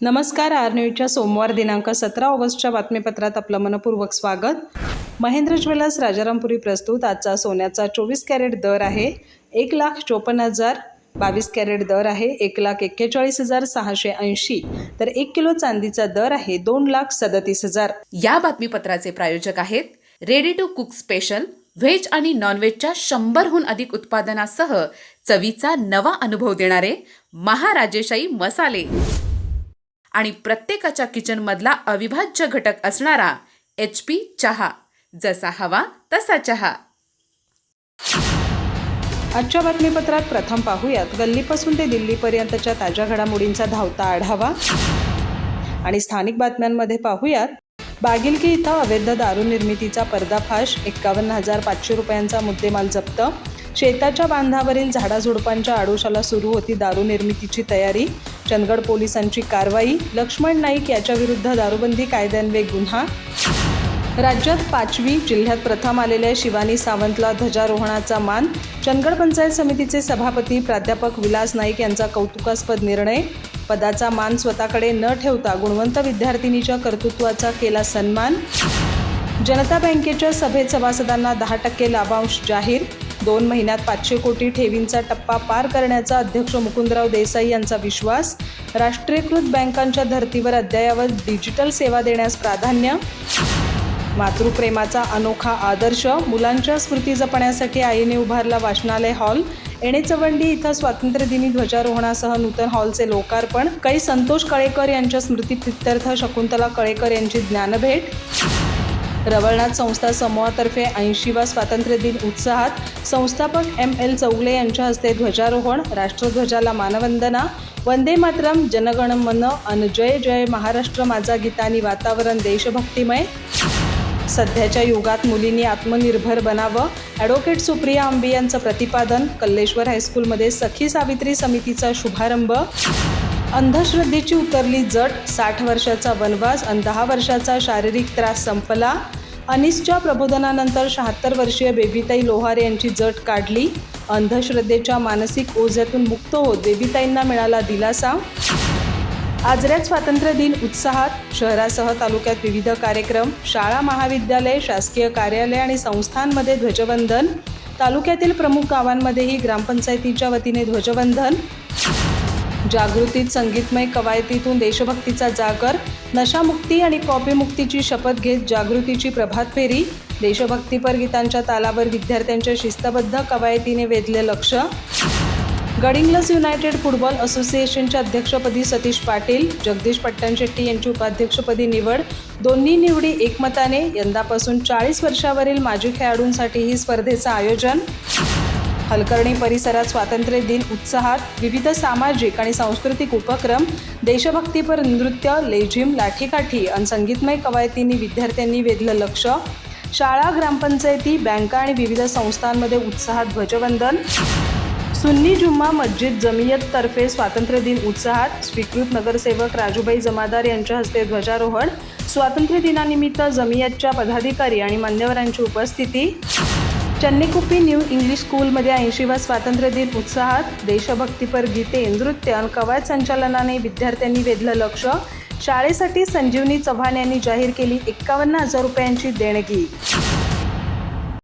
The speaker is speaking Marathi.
नमस्कार. आर न्यूजच्या सोमवार दिनांक 17 ऑगस्टच्या बातमीपत्रात आपलं मनपूर्वक स्वागत. महेंद्र ज्वेलर्स राजारामपुरी प्रस्तुत. आजचा सोन्याचा 24 कॅरेट दर आहे 1,54,000, 22 कॅरेट दर आहे 1,41,680, तर 1 किलो चांदीचा दर आहे 2,37,000. या बातमीपत्राचे प्रायोजक आहेत ready to cook special. Veg आणि नॉनव्हेजच्या 100हून अधिक उत्पादनासह चवीचा नवा अनुभव देणारे महाराजेशाही मसाले आणि प्रत्येकाच्या किचनमधला अविभाज्य घटक असणारा HP चहा. जसा हवा तसा चहा. आजच्या बातमीपत्रात प्रथम पाहूयात गल्लीपासून ते दिल्लीपर्यंतच्या ताज्या घडामोडींचा धावता आढावा. आणि स्थानिक बातम्यांमध्ये पाहूयात बागिलकी इथं अवैध दारू निर्मितीचा पर्दाफाश, 51,500 रुपयांचा मुद्देमाल जप्त. शेताच्या बांधावरील झाडाझुडपांच्या आडोशाला सुरू होती दारू निर्मितीची तयारी. चंदगड पोलिसांची कारवाई. लक्ष्मण नाईक याच्या विरुद्ध दारूबंदी कायद्यान्वये गुन्हा. राज्यात 5वी, जिल्ह्यात प्रथम आलेल्या शिवानी सावंतला ध्वजारोहणाचा मान. चंदगड पंचायत समितीचे सभापती प्राध्यापक विलास नाईक यांचा कौतुकास्पद निर्णय. पदाचा मान स्वतःकडे न ठेवता गुणवंत विद्यार्थिनीच्या कर्तृत्वाचा केला सन्मान. जनता बँकेच्या सभेत सभासदांना 10% लाभांश जाहीर. 2 महिन्यात 500 कोटी ठेवींचा टप्पा पार करण्याचा अध्यक्ष मुकुंदराव देसाई यांचा विश्वास. राष्ट्रीयकृत बँकांच्या धर्तीवर अद्ययावत डिजिटल सेवा देण्यास प्राधान्य. मातृप्रेमाचा अनोखा आदर्श. मुलांच्या स्मृती जपण्यासाठी आईने उभारला वाचनालय हॉल. एणेचवंडी इथं स्वातंत्र्यदिनी ध्वजारोहणासह नूतन हॉलचे लोकार्पण. कै संतोष कळेकर यांच्या स्मृतीप्रित्यर्थ शकुंतला कळेकर यांची ज्ञानभेट. रवळनाथ संस्था समूहातर्फे 80वा स्वातंत्र्य दिन उत्साहात. संस्थापक ML चौगले यांच्या हस्ते ध्वजारोहण. राष्ट्रध्वजाला मानवंदना. वंदे मातरम, जनगणमन अन जय जय महाराष्ट्र माझा गीतानी वातावरण देशभक्तिमय. सध्याच्या युगात मुलींनी आत्मनिर्भर बनावं. ॲडव्होकेट सुप्रिया आंबे यांचं प्रतिपादन. कल्लेश्वर हायस्कूलमध्ये सखी सावित्री समितीचा शुभारंभ. अंधश्रद्धेची उतरली जट. 60 वर्षाचा वनवास अन 10 वर्षाचा शारीरिक त्रास संपला. अनिसच्या प्रबोधनानंतर 76 वर्षीय बेबीताई लोहार यांची जट काढली. अंधश्रद्धेच्या मानसिक ओझ्यातून मुक्त होत बेबीताईंना मिळाला दिलासा. आजऱ्यात स्वातंत्र्य दिन उत्साहात. शहरासह तालुक्यात विविध कार्यक्रम. शाळा, महाविद्यालय, शासकीय कार्यालय आणि संस्थांमध्ये ध्वजवंदन. तालुक्यातील प्रमुख गावांमध्येही ग्रामपंचायतीच्या वतीने ध्वजवंदन. जागृतीत संगीतमय कवायतीतून देशभक्तीचा जागर. नशामुक्ती आणि कॉपीमुक्तीची शपथ घेत जागृतीची प्रभात फेरी. देशभक्तीपर गीतांच्या तालावर विद्यार्थ्यांच्या शिस्तबद्ध कवायतीने वेधले लक्ष. गडिंग्लज युनायटेड फुटबॉल असोसिएशनच्या अध्यक्षपदी सतीश पाटील. जगदीश पट्टणशेट्टी यांची उपाध्यक्षपदी निवड. दोन्ही निवडी एकमताने. यंदापासून 40 वर्षावरील माजी खेळाडूंसाठी ही स्पर्धेचं आयोजन. हलकर्णी परिसरात स्वातंत्र्य दिन उत्साहात. विविध सामाजिक आणि सांस्कृतिक उपक्रम. देशभक्तीपर नृत्य, लेझिम, लाठीकाठी आणि संगीतमय कवायतींनी विद्यार्थ्यांनी वेधलं लक्ष. शाळा, ग्रामपंचायती, बँका आणि विविध संस्थांमध्ये उत्साहात ध्वजवंदन. सुन्नी जुम्मा मस्जिद जमियततर्फे स्वातंत्र्य दिन उत्साहात. स्वीकृत नगरसेवक राजूभाई जमादार यांच्या हस्ते ध्वजारोहण. स्वातंत्र्य दिनानिमित्त जमियतच्या पदाधिकारी आणि मान्यवरांची उपस्थिती. चन्नेकुप्पी न्यू इंग्लिश स्कूलमध्ये 80वा स्वातंत्र्य दिन उत्साहात. देशभक्तीपर गीते, नृत्य आणि कवायत संचालनाने विद्यार्थ्यांनी वेधलं लक्ष. शाळेसाठी संजीवनी चव्हाण यांनी जाहीर केली 51,000 रुपयांची देणगी.